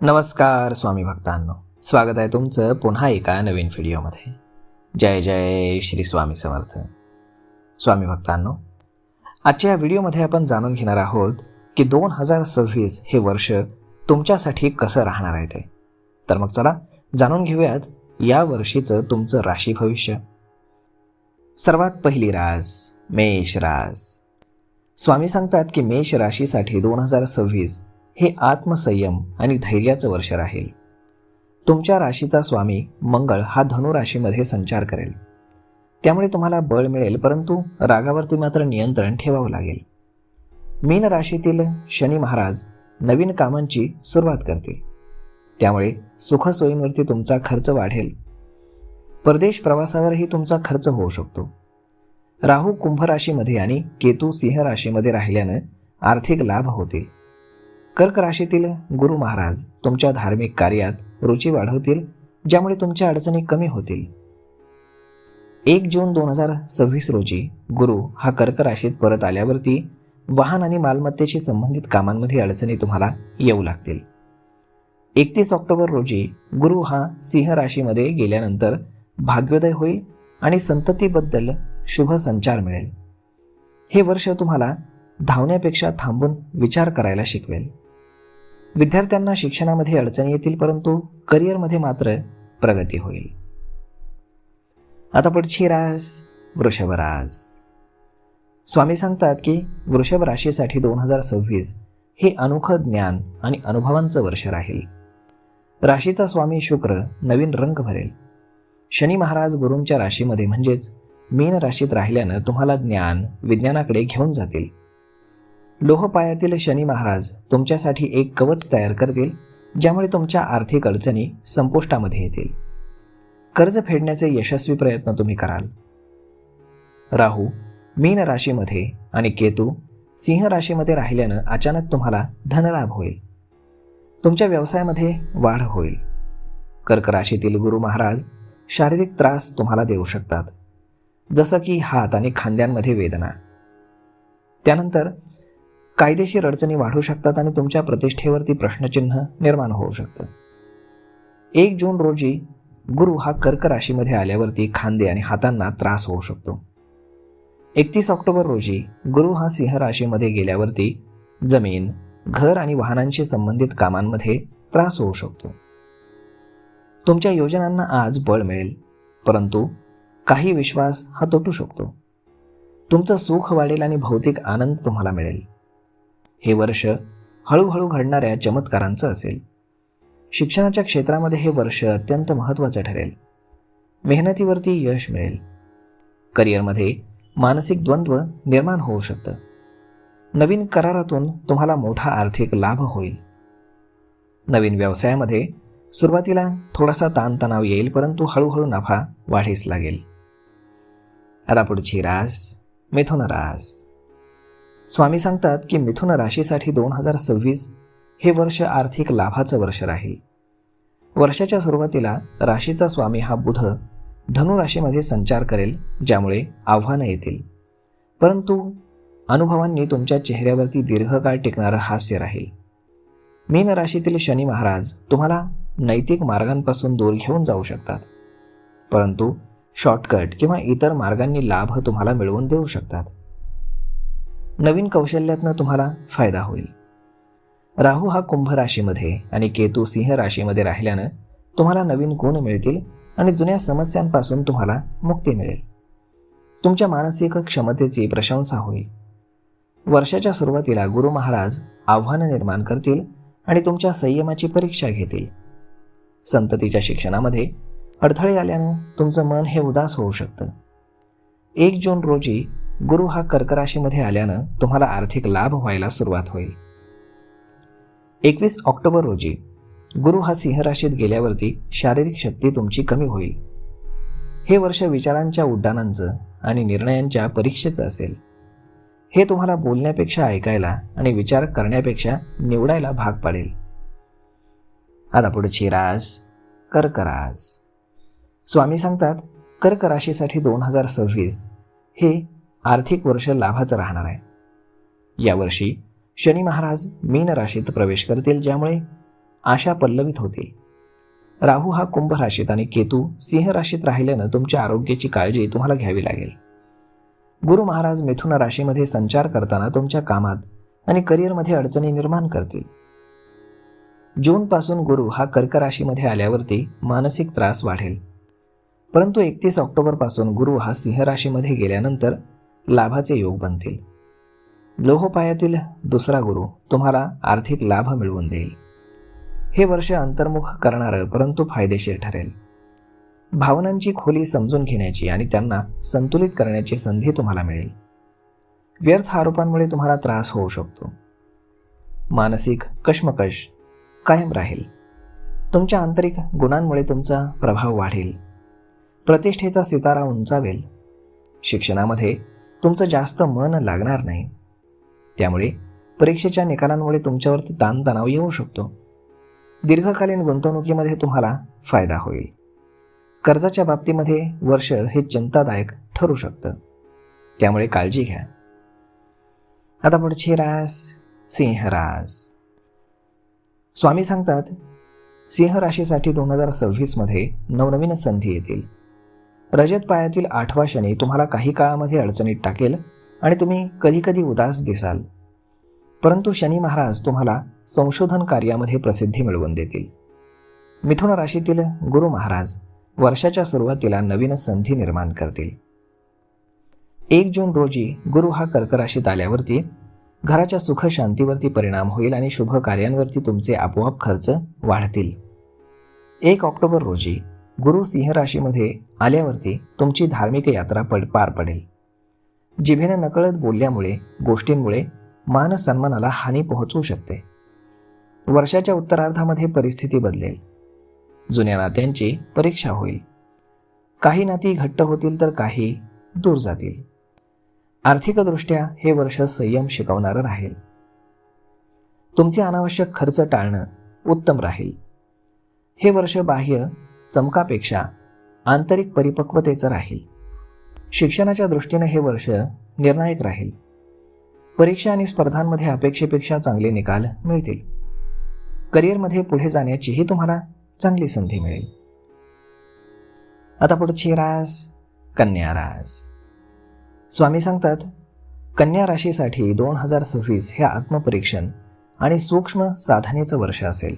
नमस्कार स्वामी भक्तांनो, स्वागत आहे तुमचं पुन्हा एका नवीन व्हिडिओमध्ये. जय जय श्री स्वामी समर्थ. स्वामी भक्तांनो, आजच्या या व्हिडिओमध्ये आपण जाणून घेणार आहोत की 2026 हे वर्ष तुमच्यासाठी कसं राहणार आहे ते. तर मग चला जाणून घेऊयात या वर्षीचं तुमचं राशी भविष्य. सर्वात पहिली रास मेष रास. स्वामी सांगतात की मेष राशीसाठी 2026 हे आत्मसंयम आणि धैर्याचं वर्ष राहील. तुमच्या राशीचा स्वामी मंगळ हा धनु राशीमध्ये संचार करेल, त्यामुळे तुम्हाला बळ मिळेल, परंतु रागावरती मात्र नियंत्रण ठेवावं लागेल. मीन राशीतील शनी महाराज नवीन कामांची सुरुवात करतील, त्यामुळे सुखसोयींवरती तुमचा खर्च वाढेल. परदेश प्रवासावरही तुमचा खर्च होऊ शकतो. राहू कुंभ राशीमध्ये आणि केतू सिंह राशीमध्ये राहिल्यानं आर्थिक लाभ होतील. कर्क राशीतील गुरु महाराज तुमच्या धार्मिक कार्यात रुची वाढवतील, ज्यामुळे तुमच्या अडचणी कमी होतील. 1 जून 2026 रोजी गुरु हा कर्क राशीत परत आल्यावरती वाहन आणि मालमत्तेशी संबंधित कामांमध्ये अडचणी तुम्हाला येऊ लागतील. 31 ऑक्टोबर रोजी गुरु हा सिंह राशीमध्ये गेल्यानंतर भाग्योदय होईल आणि संततीबद्दल शुभ संचार मिळेल. हे वर्ष तुम्हाला धावण्यापेक्षा थांबून विचार करायला शिकवेल. विद्यार्थ्यांना शिक्षणामध्ये अडचणी येतील, परंतु करिअरमध्ये मात्र प्रगती होईल. आता पुढची रास वृषभ रास. स्वामी सांगतात की वृषभ राशीसाठी 2026 हे अनोखं ज्ञान आणि अनुभवांचं वर्ष राहील. राशीचा स्वामी शुक्र नवीन रंग भरेल. शनी महाराज गुरूंच्या राशीमध्ये म्हणजेच मीन राशीत राहिल्यानं तुम्हाला ज्ञान विज्ञानाकडे घेऊन जातील. लोहपायातील शनी महाराज तुमच्यासाठी एक कवच तयार करतील, ज्यामुळे तुमच्या आर्थिक अडचणी संपुष्टामध्ये येतील. कर्ज फेडण्याचे यशस्वी प्रयत्न तुम्ही कराल. राहू मीन राशीमध्ये आणि केतू सिंह राशीमध्ये राहिल्यानं अचानक तुम्हाला धनलाभ होईल. तुमच्या व्यवसायामध्ये वाढ होईल. कर्क राशीतील गुरु महाराज शारीरिक त्रास तुम्हाला देऊ शकतात, जसं की हात आणि खांद्यांमध्ये वेदना. त्यानंतर कायदेशीर अडचणी वाढू शकतात आणि तुमच्या प्रतिष्ठेवरती प्रश्नचिन्ह निर्माण होऊ शकतं. 1 जून रोजी गुरु हा कर्क राशीमध्ये आल्यावरती खांदे आणि हातांना त्रास होऊ शकतो. 31 ऑक्टोबर रोजी गुरु हा सिंह राशीमध्ये गेल्यावरती जमीन, घर आणि वाहनांशी संबंधित कामांमध्ये त्रास होऊ शकतो. तुमच्या योजनांना आज बळ मिळेल, परंतु काही विश्वास हा तुटू शकतो. तुमचं सुख वाढेल आणि भौतिक आनंद तुम्हाला मिळेल. हे वर्ष हळूहळू घडणाऱ्या चमत्कारांचं असेल. शिक्षणाच्या क्षेत्रामध्ये हे वर्ष अत्यंत महत्त्वाचं ठरेल. मेहनतीवरती यश मिळेल. करिअरमध्ये मानसिक द्वंद्व निर्माण होऊ शकतं. नवीन करारातून तुम्हाला मोठा आर्थिक लाभ होईल. नवीन व्यवसायामध्ये सुरुवातीला थोडासा ताणतणाव येईल, परंतु हळूहळू नफा वाढीस लागेल. आता पुढची रास मिथुन रास. स्वामी सांगतात की मिथुन राशीसाठी 2026 हे वर्ष आर्थिक लाभाचं वर्ष राहील. वर्षाच्या सुरुवातीला राशीचा स्वामी हा बुध धनु राशीमध्ये संचार करेल, ज्यामुळे आव्हानं येतील, परंतु अनुभवांनी तुमच्या चेहऱ्यावरती दीर्घकाळ टिकणारं हास्य राहील. मीन राशीतील शनी महाराज तुम्हाला नैतिक मार्गांपासून दूर घेऊन जाऊ शकतात, परंतु शॉर्टकट किंवा इतर मार्गांनी लाभ तुम्हाला मिळवून देऊ शकतात. नवीन कौशल्यातनं तुम्हाला फायदा होईल. राहू हा कुंभ राशीमध्ये आणि केतू सिंह राशीमध्ये राहिल्यानं तुम्हाला नवीन गुण मिळतील आणि जुन्या समस्यांपासून तुम्हाला मुक्ती मिळेल. तुमच्या मानसिक क्षमतेची प्रशंसा होईल. वर्षाच्या सुरुवातीला गुरु महाराज आव्हानं निर्माण करतील आणि तुमच्या संयमाची परीक्षा घेतील. संततीच्या शिक्षणामध्ये अडथळे आल्यानं तुमचं मन हे उदास होऊ शकतं. 1 जून रोजी गुरु हा कर्क राशीमध्ये आल्यानं तुम्हाला आर्थिक लाभ व्हायला सुरुवात होईल. 21 ऑक्टोबर रोजी गुरु हा सिंह राशीत गेल्यावरती शारीरिक शक्ती तुमची कमी होईल. हे वर्ष विचारांच्या उड्डाणांचं आणि निर्णयांच्या परीक्षेचं असेल. हे तुम्हाला बोलण्यापेक्षा ऐकायला आणि विचार करण्यापेक्षा निवडायला भाग पाडेल. आता पुढची रास कर्क रास. स्वामी सांगतात कर्क राशीसाठी 2026 हे आर्थिक वर्ष लाभाचं राहणार आहे. यावर्षी शनी महाराज मीन राशीत प्रवेश करतील, ज्यामुळे आशा पल्लवित होतील. राहू हा कुंभ राशीत आणि केतू सिंह राशीत राहिल्यानं तुमच्या आरोग्याची काळजी तुम्हाला घ्यावी लागेल. गुरु महाराज मिथुन राशीमध्ये संचार करताना तुमच्या कामात आणि करिअरमध्ये अडचणी निर्माण करतील. जूनपासून गुरु हा कर्क राशीमध्ये आल्यावरती मानसिक त्रास वाढेल, परंतु 31 ऑक्टोबरपासून गुरु हा सिंह राशीमध्ये गेल्यानंतर लाभाचे योग बनतील. लोहपायातील दुसरा गुरु तुम्हाला आर्थिक लाभ मिळवून देईल. हे वर्ष अंतर्मुख करणारं परंतु फायदेशीर ठरेल. भावनांची खोली समजून घेण्याची आणि त्यांना संतुलित करण्याची संधी तुम्हाला मिळेल. व्यर्थ आरोपांमुळे तुम्हाला त्रास होऊ शकतो. मानसिक कश्मकश कायम राहील. तुमच्या आंतरिक गुणांमुळे तुमचा प्रभाव वाढेल. प्रतिष्ठेचा सितारा उंचावेल. शिक्षणामध्ये तुमचं जास्त मन लागणार नाही, त्यामुळे परीक्षेच्या निकालांमुळे तुमच्यावरती ताणतणाव येऊ शकतो. दीर्घकालीन गुंतवणुकीमध्ये तुम्हाला फायदा होईल. कर्जाच्या बाबतीमध्ये वर्ष हे चिंतादायक ठरू शकतं, त्यामुळे काळजी घ्या. आता पुढची रास सिंह रास. स्वामी सांगतात, सिंह राशीसाठी 2026 मध्ये नवनवीन संधी येतील. रजत पायातील 8वा शनी तुम्हाला काही काळामध्ये अडचणीत टाकेल आणि तुम्ही कधीकधी उदास दिसाल, परंतु शनी महाराज तुम्हाला संशोधन कार्यामध्ये प्रसिद्धी मिळवून देतील. मिथुन राशीतील गुरु महाराज वर्षाच्या सुरुवातीला नवीन संधी निर्माण करतील. 1 जून रोजी गुरु हा कर्क राशीत आल्यावरती घराच्या सुख शांतीवरती परिणाम होईल आणि शुभ कार्यांवरती तुमचे आपोआप खर्च वाढतील. 1 ऑक्टोबर रोजी गुरु सिंह राशीमध्ये आल्यावरती तुमची धार्मिक यात्रा पार पडेल. जिभेने नकळत बोलल्यामुळे गोष्टींमुळे मान सन्मानाला हानी पोहोचू शकते. वर्षाच्या उत्तरार्धामध्ये परिस्थिती बदलेल. जुन्या नात्यांची परीक्षा होईल. काही नाती घट्ट होतील तर काही दूर जातील. आर्थिकदृष्ट्या हे वर्ष संयम शिकवणारं राहील. तुमचे अनावश्यक खर्च टाळणं उत्तम राहील. हे वर्ष बाह्य चमकापेक्षा आंतरिक परिपक्वतेचं राहील. शिक्षणाच्या दृष्टीने हे वर्ष निर्णायक राहील. परीक्षा आणि स्पर्धांमध्ये अपेक्षेपेक्षा चांगले निकाल मिळतील. करिअरमध्ये पुढे जाण्याचीही तुम्हाला चांगली संधी मिळेल. आता पुढची रास कन्या रास. स्वामी सांगतात, कन्या राशीसाठी 2026 हे आत्मपरीक्षण आणि सूक्ष्म साधनेचं वर्ष असेल.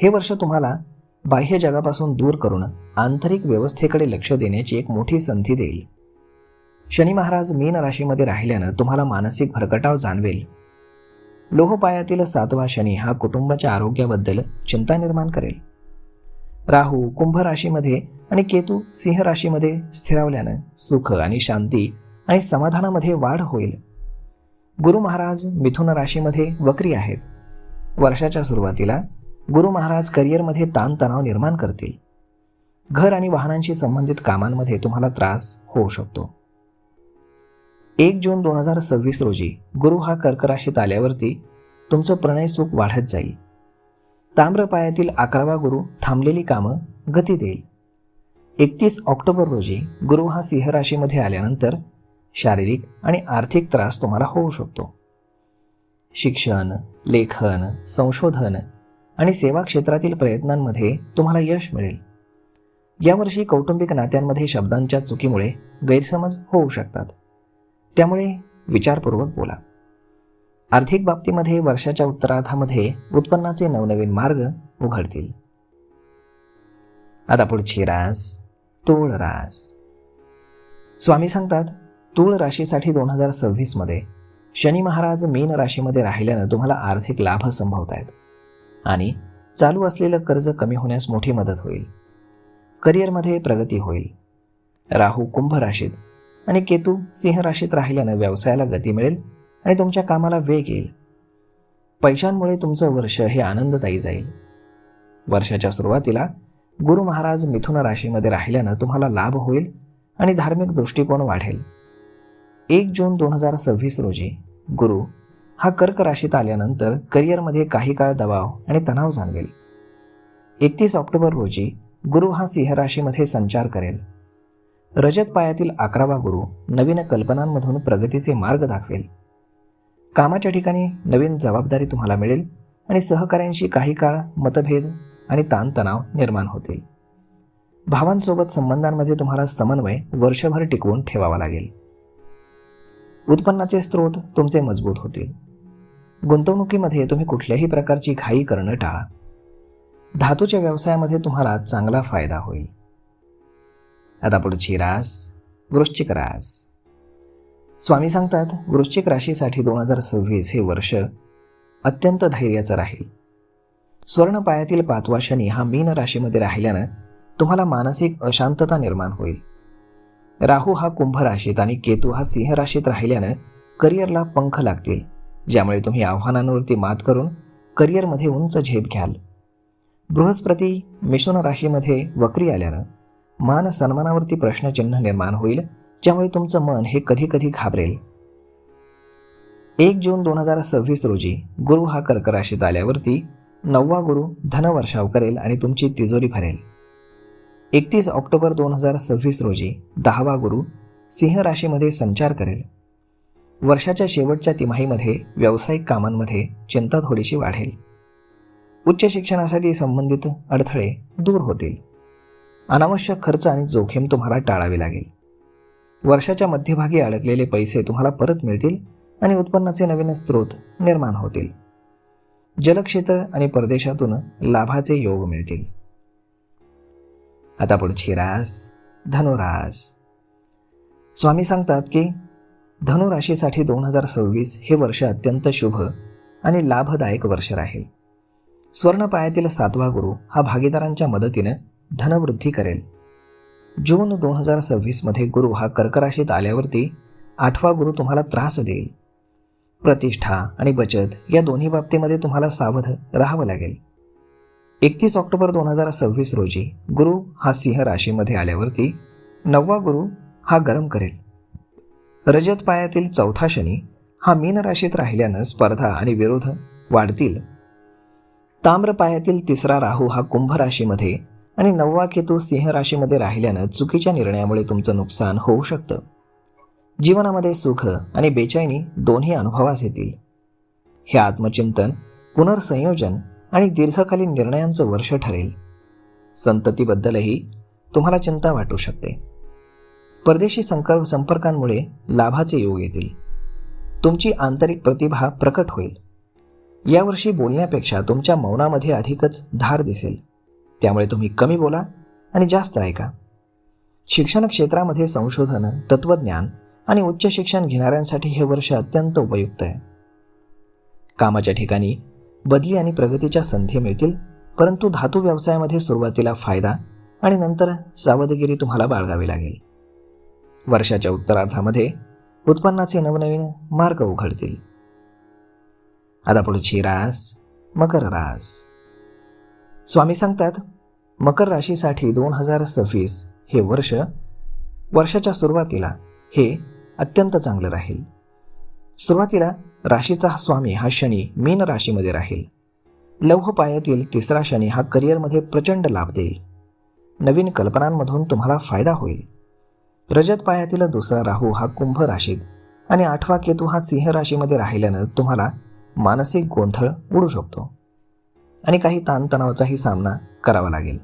हे वर्ष तुम्हाला बाह्य जगापासून दूर करून आंतरिक व्यवस्थेकडे लक्ष देण्याची एक मोठी संधी देईल. शनी महाराज मीन राशीमध्ये राहिल्यानं तुम्हाला मानसिक भरकटाव जाणवेल. लोहपायातील 7वा शनी हा कुटुंबाच्या आरोग्याबद्दल चिंता निर्माण करेल. राहू कुंभ राशीमध्ये आणि केतू सिंह राशीमध्ये स्थिरावल्यानं सुख आणि शांती आणि समाधानामध्ये वाढ होईल. गुरु महाराज मिथुन राशीमध्ये वक्री आहेत. वर्षाच्या सुरुवातीला गुरु महाराज करिअरमध्ये ताणतणाव निर्माण करतील. घर आणि वाहनांशी संबंधित कामांमध्ये तुम्हाला त्रास होऊ शकतो. 1 जून 2026 रोजी गुरु हा कर्क राशीत आल्यावरती तुमचं प्रणय सुख वाढत जाईल. ताम्रपायातील 11वा गुरु थांबलेली कामं गती देईल. 31 ऑक्टोबर रोजी गुरु हा सिंह राशीमध्ये आल्यानंतर शारीरिक आणि आर्थिक त्रास तुम्हाला होऊ शकतो. शिक्षण, लेखन, संशोधन आणि सेवा क्षेत्रातील प्रयत्नांमध्ये तुम्हाला यश मिळेल. यावर्षी कौटुंबिक नात्यांमध्ये शब्दांच्या चुकीमुळे गैरसमज होऊ शकतात, त्यामुळे विचारपूर्वक बोला. आर्थिक बाबतीमध्ये वर्षाच्या उत्तरार्धामध्ये उत्पन्नाचे नवनवीन मार्ग उघडतील. आता पुढची रास तूळ रास. स्वामी सांगतात, तूळ राशीसाठी 2026 मध्ये शनी महाराज मीन राशीमध्ये राहिल्यानं तुम्हाला आर्थिक लाभ संभवत आहेत आणि चालू असलेलं कर्ज कमी होण्यास मोठी मदत होईल. करिअरमध्ये प्रगती होईल. राहू कुंभ राशीत आणि केतू सिंह राशीत राहिल्यानं व्यवसायाला गती मिळेल आणि तुमच्या कामाला वेग येईल. पैशांमुळे तुमचं वर्ष हे आनंददायी जाईल. वर्षाच्या सुरुवातीला गुरु महाराज मिथुन राशीमध्ये राहिल्यानं तुम्हाला लाभ होईल आणि धार्मिक दृष्टिकोन वाढेल. 1 जून 2026 रोजी गुरु हा कर्क राशीत आल्यानंतर करिअरमध्ये काही काळ दबाव आणि तणाव जाणवेल. 31 ऑक्टोबर रोजी गुरु हा सिंह राशीमध्ये संचार करेल. रजत पायातील 11वा गुरु नवीन कल्पनांमधून प्रगतीचे मार्ग दाखवेल. कामाच्या ठिकाणी नवीन जबाबदारी तुम्हाला मिळेल आणि सहकाऱ्यांशी काही काळ मतभेद आणि ताणतणाव निर्माण होतील. भावांसोबत संबंधांमध्ये तुम्हाला समन्वय वर्षभर टिकवून ठेवावा लागेल. उत्पन्नाचे स्रोत तुमचे मजबूत होतील. गुंतवणुकीमध्ये तुम्ही कुठल्याही प्रकारची घाई करणं टाळा. धातूच्या व्यवसायामध्ये तुम्हाला चांगला फायदा होईल. आता पुढची रास वृश्चिक रास. स्वामी सांगतात, वृश्चिक राशीसाठी 2026 हे वर्ष अत्यंत धैर्याचं राहील. स्वर्णपायातील 5वा शनी हा मीन राशीमध्ये राहिल्यानं तुम्हाला मानसिक अशांतता निर्माण होईल. राहू हा कुंभ राशीत आणि केतू हा सिंह राशीत राहिल्यानं करिअरला पंख लागतील, ज्यामुळे तुम्ही आव्हानांवरती मात करून करिअरमध्ये उंच झेप घ्याल. बृहस्पती मिथुन राशीमध्ये वक्री आल्यानं मान सन्मानावरती प्रश्नचिन्ह निर्माण होईल, ज्यामुळे तुमचं मन हे कधी कधी घाबरेल. 1 जून 2026 रोजी गुरु हा कर्क राशीत आल्यावरती 9वा गुरु धनवर्षाव करेल आणि तुमची तिजोरी भरेल. 31 ऑक्टोबर 2026 रोजी 10वा गुरु सिंह राशीमध्ये संचार करेल. वर्षाच्या शेवटच्या तिमाहीमध्ये व्यावसायिक कामांमध्ये चिंता थोडीशी वाढेल. उच्च शिक्षणासाठी संबंधित अडथळे दूर होतील. अनावश्यक खर्च आणि जोखीम तुम्हाला टाळावी लागेल. वर्षाच्या मध्यभागी अडकलेले पैसे तुम्हाला परत मिळतील आणि उत्पन्नाचे नवीन स्रोत निर्माण होतील. जलक्षेत्र आणि परदेशातून लाभाचे योग मिळतील. आता पुढची रास धनुरास. स्वामी सांगतात की धनुराशीसाठी 2026 हे वर्ष अत्यंत शुभ आणि लाभदायक वर्ष राहील. स्वर्णपायातील 7वा गुरु हा भागीदारांच्या मदतीनं धनवृद्धी करेल. जून 2026 मध्ये गुरु हा कर्क राशीत आल्यावरती 8वा गुरु तुम्हाला त्रास देईल. प्रतिष्ठा आणि बचत या दोन्ही बाबतीमध्ये तुम्हाला सावध राहावं लागेल. 31 ऑक्टोबर 2026 रोजी गुरु हा सिंह राशीमध्ये आल्यावरती 9वा गुरु हा गरम करेल. रजत पायातील 4था शनी हा मीन राशीत राहिल्यानं स्पर्धा आणि विरोध वाढतील. ताम्र पायातील 3रा राहू हा कुंभ राशीमध्ये आणि 9वा केतू सिंह राशीमध्ये राहिल्यानं चुकीच्या निर्णयामुळे तुमचं नुकसान होऊ शकतं. जीवनामध्ये सुख आणि बेचैनी दोन्ही अनुभवास येतील. हे आत्मचिंतन, पुनर्संयोजन आणि दीर्घकालीन निर्णयांचं वर्ष ठरेल. संततीबद्दलही तुम्हाला चिंता वाटू शकते. परदेशी संपर्कांमुळे लाभाचे योग येतील. तुमची आंतरिक प्रतिभा प्रकट होईल. यावर्षी बोलण्यापेक्षा तुमच्या मौनामध्ये अधिकच धार दिसेल, त्यामुळे तुम्ही कमी बोला आणि जास्त ऐका. शिक्षण क्षेत्रामध्ये संशोधन, तत्त्वज्ञान आणि उच्च शिक्षण घेणाऱ्यांसाठी हे वर्ष अत्यंत उपयुक्त आहे. कामाच्या ठिकाणी बदली आणि प्रगतीच्या संधी मिळतील, परंतु धातू व्यवसायामध्ये सुरुवातीला फायदा आणि नंतर सावधगिरी तुम्हाला बाळगावी लागेल. वर्षाच्या उत्तरार्धामध्ये उत्पन्नाचे नवनवीन मार्ग उघडतील. आता पुढची रास मकर रास. स्वामी सांगतात, मकर राशीसाठी 2026 हे वर्षाच्या सुरुवातीला हे अत्यंत चांगलं राहील. सुरुवातीला राशीचा स्वामी हा शनी मीन राशीमध्ये राहील. लौह पायातील 3रा शनी हा करिअरमध्ये प्रचंड लाभ देईल. नवीन कल्पनांमधून तुम्हाला फायदा होईल. रजत पायातील 2रा राहू हा कुंभ राशीत आणि 8वा केतू हा सिंह राशीमध्ये राहिल्यानं तुम्हाला मानसिक गोंधळ उडू शकतो आणि काही ताणतणावाचाही सामना करावा लागेल.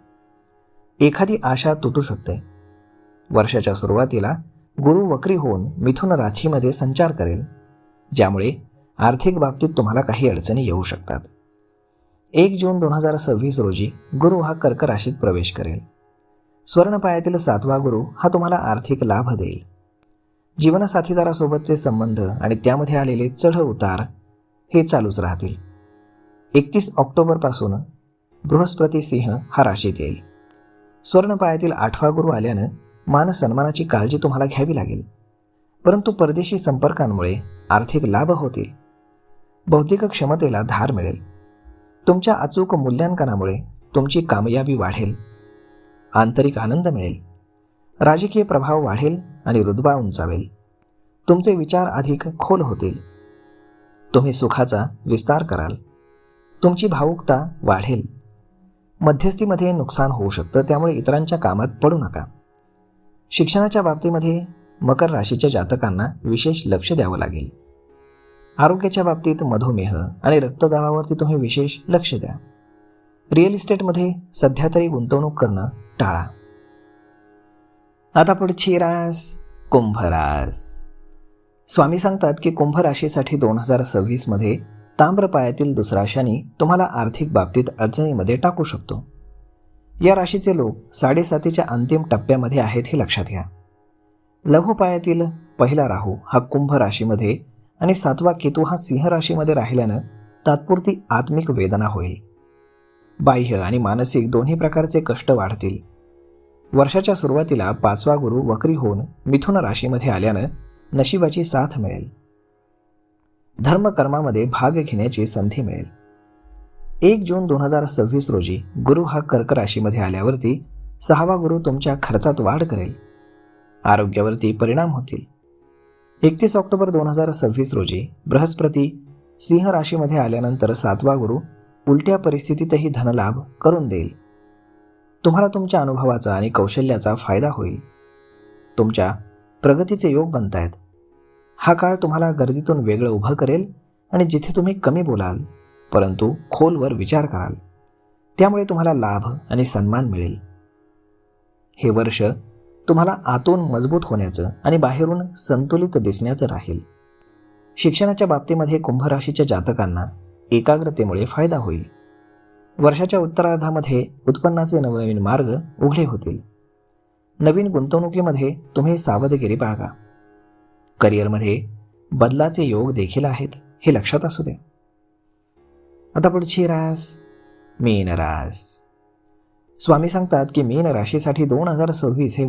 एखादी आशा तुटू शकते. वर्षाच्या सुरुवातीला गुरु वक्री होऊन मिथुन राशीमध्ये संचार करेल, ज्यामुळे आर्थिक बाबतीत तुम्हाला काही अडचणी येऊ शकतात. 1 जून 2026 रोजी गुरु हा कर्क राशीत प्रवेश करेल. स्वर्णपायातील 7वा गुरु हा तुम्हाला आर्थिक लाभ देईल. जीवनसाथीदारासोबतचे संबंध आणि त्यामध्ये आलेले चढ उतार हे चालूच राहतील. 31 ऑक्टोबरपासून बृहस्पती सिंह हा राशीत येईल. स्वर्णपायातील 8वा गुरु आल्यानं मान सन्मानाची काळजी तुम्हाला घ्यावी लागेल, परंतु परदेशी संपर्कांमुळे आर्थिक लाभ होतील. बौद्धिक क्षमतेला धार मिळेल. तुमच्या अचूक मूल्यांकनामुळे तुमची कामयाबी वाढेल. आंतरिक आनंद मिळेल. राजकीय प्रभाव वाढेल आणि रुतबा उंचावेल. तुमचे विचार अधिक खोल होतील. तुम्ही सुखाचा विस्तार कराल. तुमची भावुकता वाढेल. मध्यस्थीमध्ये नुकसान होऊ शकतं, त्यामुळे इतरांच्या कामात पडू नका. शिक्षणाच्या बाबतीमध्ये मकर राशीच्या जातकांना विशेष लक्ष द्यावं लागेल. आरोग्याच्या बाबतीत मधुमेह आणि रक्तदाबावरती तुम्ही विशेष लक्ष द्या. रिअल इस्टेटमध्ये सध्या तरी गुंतवणूक करणं टाळा. आता पुढची रास कुंभ रास. स्वामी सांगतात की कुंभ राशीसाठी 2026 मध्ये ताम्रपायातील दुसरा शनी तुम्हाला आर्थिक बाबतीत अडचणीमध्ये टाकू शकतो. या राशीचे लोक 7.5च्या अंतिम टप्प्यामध्ये आहेत हे लक्षात घ्या. लघुपायातील पहिला राहू हा कुंभ राशीमध्ये आणि 7वा केतू हा सिंह राशीमध्ये राहिल्यानं तात्पुरती आत्मिक वेदना होईल. बाह्य आणि मानसिक दोन्ही प्रकारचे कष्ट वाढतील. वर्षाच्या सुरुवातीला 5वा गुरु वक्री होऊन मिथुन राशीमध्ये आल्यानं नशिबाची साथ मिळेल. धर्मकर्मामध्ये भाग घेण्याची संधी मिळेल. 1 जून 2026 रोजी गुरु हा कर्क राशीमध्ये आल्यावरती 6वा गुरु तुमच्या खर्चात वाढ करेल. आरोग्यावरती परिणाम होतील. 31 ऑक्टोबर 2026 रोजी बृहस्पती सिंह राशीमध्ये आल्यानंतर 7वा गुरु उलट्या परिस्थितीतही धनलाभ करून देईल. तुम्हाला तुमच्या अनुभवाचा आणि कौशल्याचा फायदा होईल. तुमच्या प्रगतीचे योग बनतायत. हा काळ तुम्हाला गर्दीतून वेगळं उभं करेल आणि जिथे तुम्ही कमी बोलाल परंतु खोलवर विचार कराल त्यामुळे तुम्हाला लाभ आणि सन्मान मिळेल. हे वर्ष तुम्हाला आतून मजबूत होण्याचं आणि बाहेरून संतुलित दिसण्याचं राहील. शिक्षणाच्या बाबतीमध्ये कुंभ राशीच्या जातकांना एकाग्रतेमुळे फायदा होईल. वर्षाच्या उत्तरार्धामध्ये उत्पन्नाचे नवनवीन मार्ग उघडे होतील. नवीन गुंतवणुकीमध्ये तुम्ही सावधगिरी बाळगा. करिअरमध्ये बदलाचे योग देखील आहेत हे लक्षात असू द्या. आता पुढची रास मीन रास. स्वामी सांगतात की मीन राशीसाठी 2026 हे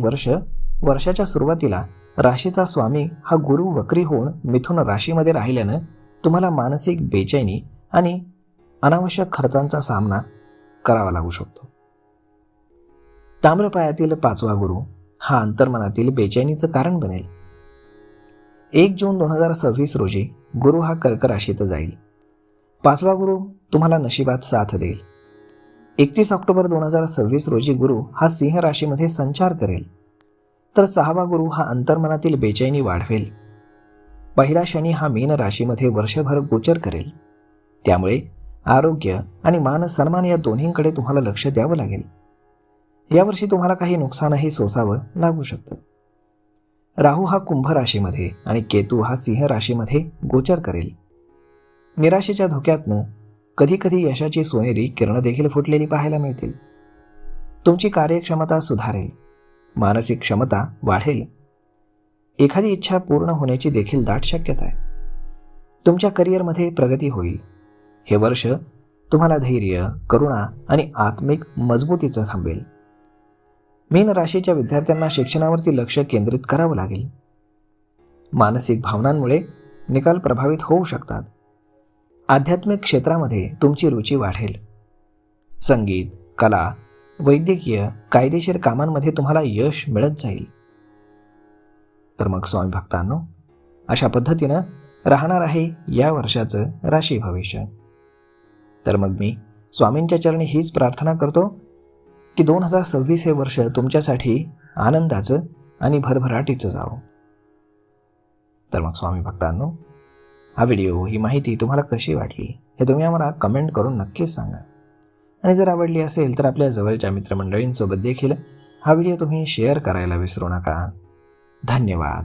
वर्षाच्या सुरुवातीला राशीचा स्वामी हा गुरु वक्री होऊन मिथुन राशीमध्ये राहिल्यानं तुम्हाला मानसिक बेचैनी आणि अनावश्यक खर्चांचा सामना करावा लागू शकतो. ताम्रपायातील 5वा गुरु हा अंतर्मनातील बेचैनीचं कारण बनेल. 1 जून 2026 रोजी गुरु हा कर्क राशीत जाईल. 5वा गुरु तुम्हाला नशिबात साथ देईल. 31 ऑक्टोबर 2026 रोजी गुरु हा सिंह राशीमध्ये संचार करेल. तर 6वा गुरु हा अंतर्मनातील बेचैनी वाढवेल. पहिला शनी हा मीन राशीमध्ये वर्षभर गोचर करेल. त्यामुळे आरोग्य आणि मान सन्मान या दोन्हींकडे तुम्हाला लक्ष द्यावं लागेल. यावर्षी तुम्हाला काही नुकसानही सोसावं लागू शकतं. राहू हा कुंभ राशीमध्ये आणि केतू हा सिंह राशीमध्ये गोचर करेल. निराशेच्या धोक्यातनं कधीकधी यशाची सोनेरी किरणं देखील फुटलेली पाहायला मिळतील. तुमची कार्यक्षमता सुधारेल. मानसिक क्षमता वाढेल. एखादी इच्छा पूर्ण होण्याची देखील दाट शक्यता आहे. तुमच्या करिअरमध्ये प्रगती होईल. हे वर्ष तुम्हाला धैर्य, करुणा आणि आत्मिक मजबूतीचं थांबेल. मीन राशीच्या विद्यार्थ्यांना शिक्षणावरती लक्ष केंद्रित करावं लागेल. मानसिक भावनांमुळे निकाल प्रभावित होऊ शकतात. आध्यात्मिक क्षेत्रामध्ये तुमची रुची वाढेल. संगीत, कला, वैद्यकीय, कायदेशीर कामांमध्ये तुम्हाला यश मिळत जाईल. तर मग स्वामी भक्तांनो, अशा पद्धतीनं राहणार आहे या वर्षाचं राशी भविष्य. तर मग मी स्वामींच्या चरणी हीच प्रार्थना करतो की 2026 हे वर्ष तुमच्यासाठी आनंदाचं आणि भरभराटीचं जावं. तर मग स्वामी भक्तांनो, हा व्हिडिओ, ही माहिती तुम्हाला कशी वाटली हे तुम्ही आम्हाला कमेंट करून नक्कीच सांगा. आणि जर आवडली असेल तर आपल्या जवळच्या मित्रमंडळींसोबत देखील हा व्हिडिओ तुम्ही शेअर करायला विसरू नका. धन्यवाद.